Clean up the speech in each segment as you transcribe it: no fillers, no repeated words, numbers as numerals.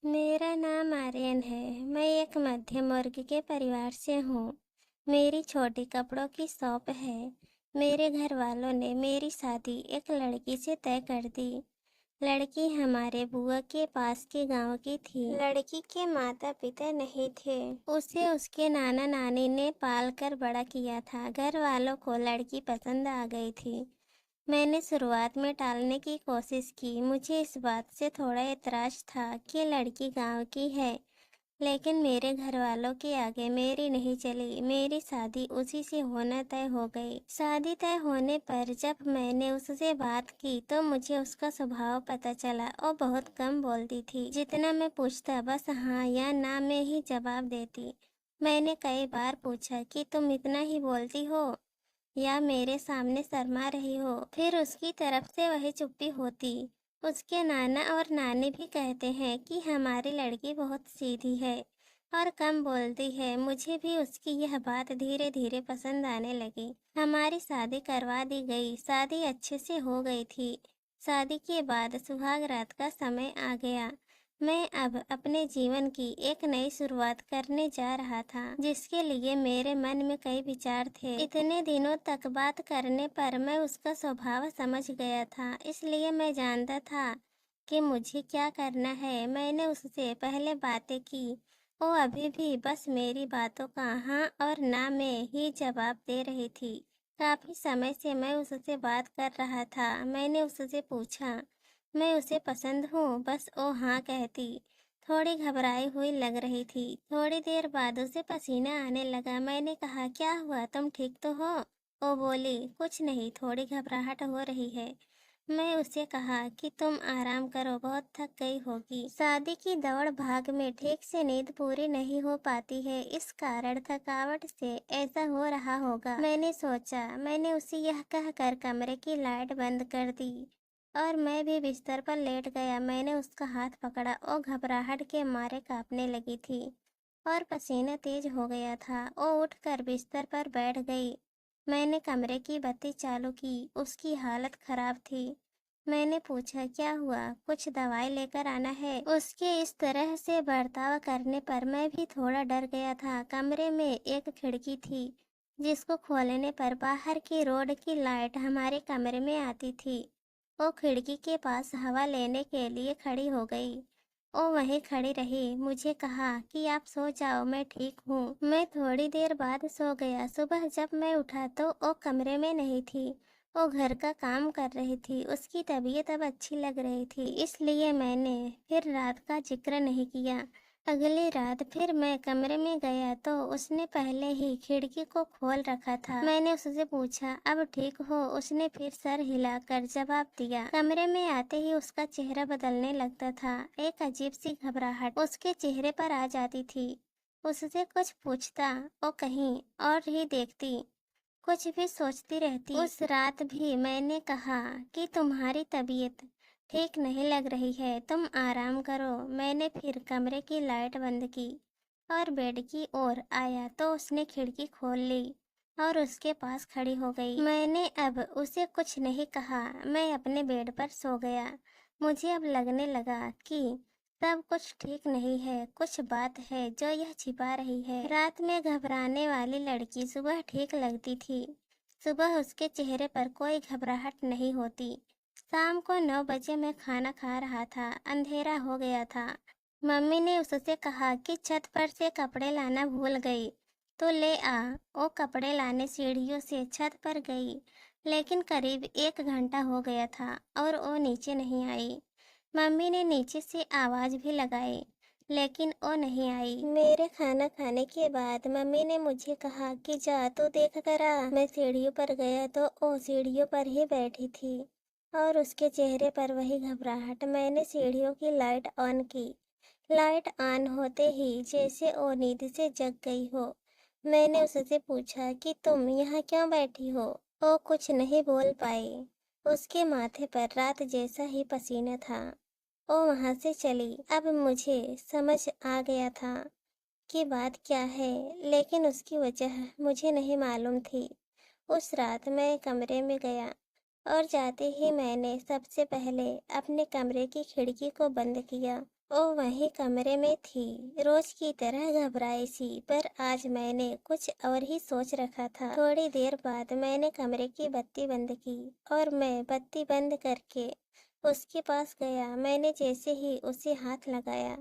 मेरा नाम आर्यन है। मैं एक मध्यम वर्ग के परिवार से हूँ। मेरी छोटी कपड़ों की शॉप है। मेरे घर वालों ने मेरी शादी एक लड़की से तय कर दी। लड़की हमारे बुआ के पास के गांव की थी। लड़की के माता पिता नहीं थे। उसे उसके नाना नानी ने पाल कर बड़ा किया था। घर वालों को लड़की पसंद आ गई थी। मैंने शुरुआत में टालने की कोशिश की। मुझे इस बात से थोड़ा एतराज था कि लड़की गांव की है, लेकिन मेरे घर वालों के आगे मेरी नहीं चली। मेरी शादी उसी से होना तय हो गई। शादी तय होने पर जब मैंने उससे बात की तो मुझे उसका स्वभाव पता चला। वो बहुत कम बोलती थी। जितना मैं पूछता बस हाँ या ना में ही जवाब देती। मैंने कई बार पूछा कि तुम इतना ही बोलती हो या मेरे सामने शर्मा रही हो। फिर उसकी तरफ से वही चुप्पी होती। उसके नाना और नानी भी कहते हैं कि हमारी लड़की बहुत सीधी है और कम बोलती है। मुझे भी उसकी यह बात धीरे धीरे पसंद आने लगी। हमारी शादी करवा दी गई। शादी अच्छे से हो गई थी। शादी के बाद सुहाग रात का समय आ गया। मैं अब अपने जीवन की एक नई शुरुआत करने जा रहा था, जिसके लिए मेरे मन में कई विचार थे। इतने दिनों तक बात करने पर मैं उसका स्वभाव समझ गया था, इसलिए मैं जानता था कि मुझे क्या करना है। मैंने उससे पहले बातें की। वो अभी भी बस मेरी बातों का हाँ और ना में ही जवाब दे रही थी। काफी समय से मैं उससे बात कर रहा था। मैंने उससे पूछा, मैं उसे पसंद हूँ? बस वो हाँ कहती। थोड़ी घबराई हुई लग रही थी। थोड़ी देर बाद उसे पसीना आने लगा। मैंने कहा, क्या हुआ, तुम ठीक तो हो? वो बोली, कुछ नहीं, थोड़ी घबराहट हो रही है। मैं उसे कहा कि तुम आराम करो, बहुत थक गई होगी। शादी की दौड़ भाग में ठीक से नींद पूरी नहीं हो पाती है, इस कारण थकावट से ऐसा हो रहा होगा। मैंने सोचा। मैंने उसे यह कहकर कमरे की लाइट बंद कर दी और मैं भी बिस्तर पर लेट गया। मैंने उसका हाथ पकड़ा और घबराहट के मारे कांपने लगी थी और पसीना तेज हो गया था। वो उठकर बिस्तर पर बैठ गई। मैंने कमरे की बत्ती चालू की। उसकी हालत खराब थी। मैंने पूछा, क्या हुआ, कुछ दवाई लेकर आना है? उसके इस तरह से बर्ताव करने पर मैं भी थोड़ा डर गया था। कमरे में एक खिड़की थी, जिसको खोलने पर बाहर की रोड की लाइट हमारे कमरे में आती थी। वो खिड़की के पास हवा लेने के लिए खड़ी हो गई। वो वहीं खड़ी रही। मुझे कहा कि आप सो जाओ, मैं ठीक हूँ। मैं थोड़ी देर बाद सो गया। सुबह जब मैं उठा तो वो कमरे में नहीं थी। वो घर का काम कर रही थी। उसकी तबीयत अब अच्छी लग रही थी, इसलिए मैंने फिर रात का जिक्र नहीं किया। अगली रात फिर मैं कमरे में गया तो उसने पहले ही खिड़की को खोल रखा था। मैंने उससे पूछा, अब ठीक हो? उसने फिर सर हिलाकर जवाब दिया। कमरे में आते ही उसका चेहरा बदलने लगता था। एक अजीब सी घबराहट उसके चेहरे पर आ जाती थी। उससे कुछ पूछता, वो कहीं और ही देखती, कुछ भी सोचती रहती। उस रात भी मैंने कहा कि तुम्हारी तबीयत ठीक नहीं लग रही है, तुम आराम करो। मैंने फिर कमरे की लाइट बंद की और बेड की ओर आया तो उसने खिड़की खोल ली और उसके पास खड़ी हो गई। मैंने अब उसे कुछ नहीं कहा। मैं अपने बेड पर सो गया। मुझे अब लगने लगा कि सब कुछ ठीक नहीं है, कुछ बात है जो यह छिपा रही है। रात में घबराने वाली लड़की सुबह ठीक लगती थी। सुबह उसके चेहरे पर कोई घबराहट नहीं होती। शाम को 9 बजे मैं खाना खा रहा था। अंधेरा हो गया था। मम्मी ने उससे कहा कि छत पर से कपड़े लाना भूल गई तो ले आ। वो कपड़े लाने सीढ़ियों से छत पर गई, लेकिन करीब 1 घंटा हो गया था और वो नीचे नहीं आई। मम्मी ने नीचे से आवाज भी लगाई, लेकिन वो नहीं आई। मेरे खाना खाने के बाद मम्मी ने मुझे कहा कि जा तो देख कर आ। मैं सीढ़ियों पर गया तो वो सीढ़ियों पर ही बैठी थी और उसके चेहरे पर वही घबराहट। मैंने सीढ़ियों की लाइट ऑन की। लाइट ऑन होते ही जैसे वो नींद से जग गई हो। मैंने उससे पूछा कि तुम यहाँ क्यों बैठी हो? वो कुछ नहीं बोल पाई। उसके माथे पर रात जैसा ही पसीना था। वो वहां से चली। अब मुझे समझ आ गया था कि बात क्या है, लेकिन उसकी वजह मुझे नहीं मालूम थी। उस रात मैं कमरे में गया और जाते ही मैंने सबसे पहले अपने कमरे की खिड़की को बंद किया वो वही कमरे में थी, रोज की तरह घबराई सी, पर आज मैंने कुछ और ही सोच रखा था। थोड़ी देर बाद मैंने कमरे की बत्ती बंद की और मैं बत्ती बंद करके उसके पास गया। मैंने जैसे ही उसे हाथ लगाया,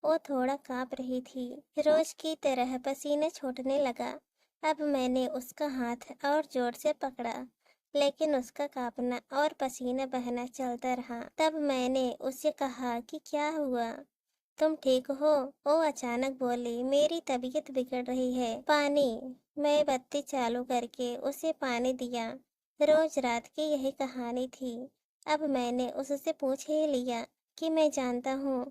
वो थोड़ा कांप रही थी। रोज की तरह पसीना छूटने लगा। अब मैंने उसका हाथ और जोर से पकड़ा, लेकिन उसका कांपना और पसीना बहना चलता रहा। तब मैंने उसे कहा कि क्या हुआ, तुम ठीक हो? वो अचानक बोली, मेरी तबीयत बिगड़ रही है। पानी। मैं बत्ती चालू करके उसे पानी दिया। रोज रात की यही कहानी थी। अब मैंने उससे पूछ ही लिया कि मैं जानता हूँ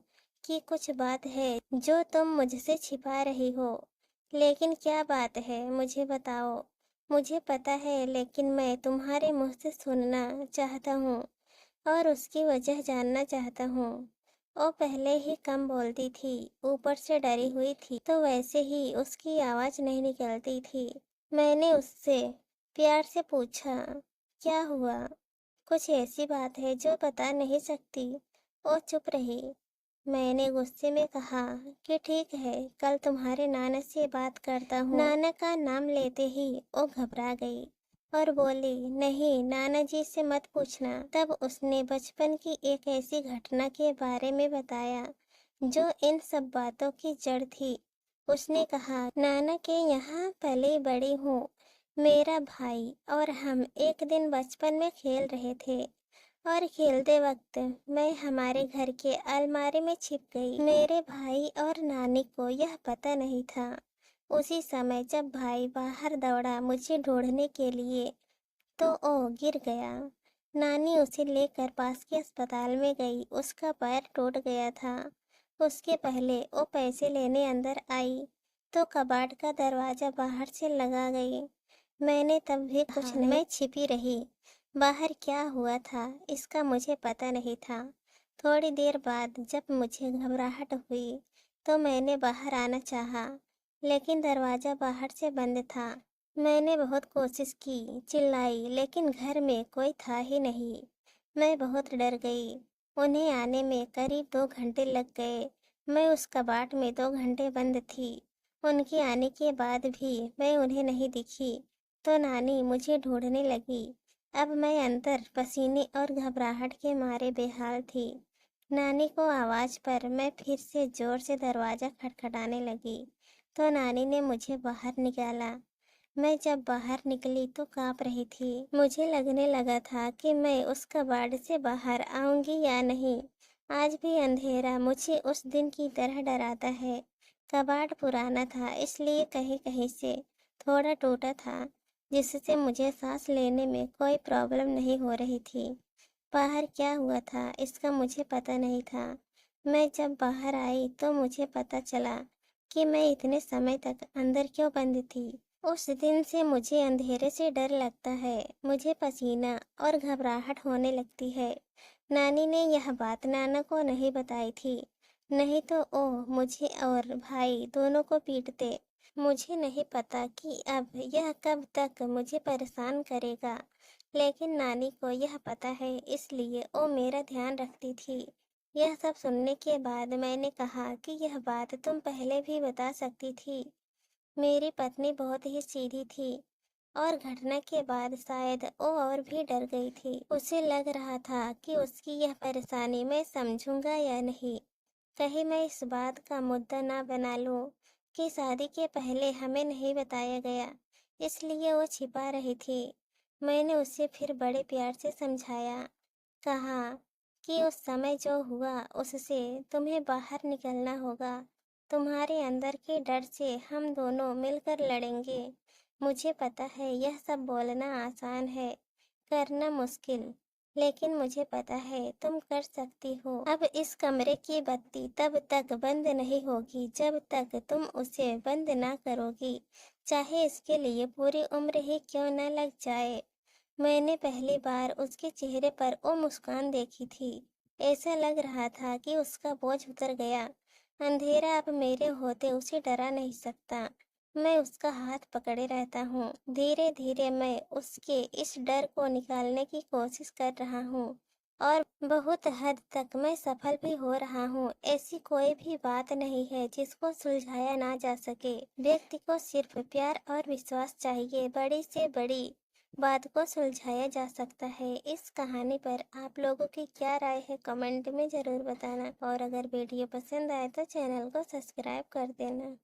कि कुछ बात है जो तुम मुझसे छिपा रही हो, लेकिन क्या बात है मुझे बताओ। मुझे पता है, लेकिन मैं तुम्हारे मुंह से सुनना चाहता हूँ और उसकी वजह जानना चाहता हूँ। वो पहले ही कम बोलती थी, ऊपर से डरी हुई थी, तो वैसे ही उसकी आवाज़ नहीं निकलती थी। मैंने उससे प्यार से पूछा, क्या हुआ? कुछ ऐसी बात है जो बता नहीं सकती? वो चुप रही। मैंने गुस्से में कहा कि ठीक है, कल तुम्हारे नाना से बात करता हूँ। नाना का नाम लेते ही वो घबरा गई और बोली, नहीं, नाना जी से मत पूछना। तब उसने बचपन की एक ऐसी घटना के बारे में बताया जो इन सब बातों की जड़ थी। उसने कहा, नाना के यहाँ पली बड़ी हूँ। मेरा भाई और हम एक दिन बचपन में खेल रहे थे और खेलते वक्त मैं हमारे घर के अलमारी में छिप गई। मेरे भाई और नानी को यह पता नहीं था। उसी समय जब भाई बाहर दौड़ा मुझे ढूंढने के लिए, तो ओ गिर गया। नानी उसे लेकर पास के अस्पताल में गई। उसका पैर टूट गया था। उसके पहले वो पैसे लेने अंदर आई तो कबाड़ का दरवाजा बाहर से लगा गई। मैंने तब भी कुछ नहीं, मैं छिपी रही। बाहर क्या हुआ था इसका मुझे पता नहीं था। थोड़ी देर बाद जब मुझे घबराहट हुई तो मैंने बाहर आना चाहा, लेकिन दरवाज़ा बाहर से बंद था। मैंने बहुत कोशिश की, चिल्लाई, लेकिन घर में कोई था ही नहीं। मैं बहुत डर गई। उन्हें आने में करीब 2 घंटे लग गए। मैं उस कबाट में 2 घंटे बंद थी। उनके आने के बाद भी मैं उन्हें नहीं दिखी, तो नानी मुझे ढूंढने लगी। अब मैं अंदर पसीने और घबराहट के मारे बेहाल थी। नानी को आवाज़ पर मैं फिर से जोर से दरवाज़ा खटखटाने लगी, तो नानी ने मुझे बाहर निकाला। मैं जब बाहर निकली तो कांप रही थी। मुझे लगने लगा था कि मैं उस कबाड़ से बाहर आऊंगी या नहीं। आज भी अंधेरा मुझे उस दिन की तरह डराता है। कबाड़ पुराना था, इसलिए कहीं कहीं से थोड़ा टूटा था, जिससे मुझे सांस लेने में कोई प्रॉब्लम नहीं हो रही थी। बाहर क्या हुआ था इसका मुझे पता नहीं था। मैं जब बाहर आई तो मुझे पता चला कि मैं इतने समय तक अंदर क्यों बंद थी। उस दिन से मुझे अंधेरे से डर लगता है। मुझे पसीना और घबराहट होने लगती है। नानी ने यह बात नाना को नहीं बताई थी, नहीं तो वो मुझे और भाई दोनों को पीटते। मुझे नहीं पता कि अब यह कब तक मुझे परेशान करेगा, लेकिन नानी को यह पता है, इसलिए वो मेरा ध्यान रखती थी। यह सब सुनने के बाद मैंने कहा कि यह बात तुम पहले भी बता सकती थी। मेरी पत्नी बहुत ही सीधी थी और घटना के बाद शायद वो और भी डर गई थी। उसे लग रहा था कि उसकी यह परेशानी मैं समझूंगा या नहीं। कहीं मैं इस बात का मुद्दा ना बना लूं कि शादी के पहले हमें नहीं बताया गया, इसलिए वो छिपा रही थी। मैंने उसे फिर बड़े प्यार से समझाया, कहा कि उस समय जो हुआ उससे तुम्हें बाहर निकलना होगा। तुम्हारे अंदर के डर से हम दोनों मिलकर लड़ेंगे। मुझे पता है यह सब बोलना आसान है, करना मुश्किल, लेकिन मुझे पता है तुम कर सकती हो। अब इस कमरे की बत्ती तब तक बंद नहीं होगी जब तक तुम उसे बंद ना करोगी, चाहे इसके लिए पूरी उम्र ही क्यों न लग जाए। मैंने पहली बार उसके चेहरे पर वो मुस्कान देखी थी। ऐसा लग रहा था कि उसका बोझ उतर गया। अंधेरा अब मेरे होते उसे डरा नहीं सकता। मैं उसका हाथ पकड़े रहता हूँ। धीरे धीरे मैं उसके इस डर को निकालने की कोशिश कर रहा हूँ। और बहुत हद तक मैं सफल भी हो रहा हूँ। ऐसी कोई भी बात नहीं है जिसको सुलझाया ना जा सके। व्यक्ति को सिर्फ प्यार और विश्वास चाहिए, बड़ी से बड़ी बात को सुलझाया जा सकता है। इस कहानी पर आप लोगों की क्या राय है, कमेंट में ज़रूर बताना। और अगर वीडियो पसंद आए तो चैनल को सब्सक्राइब कर देना।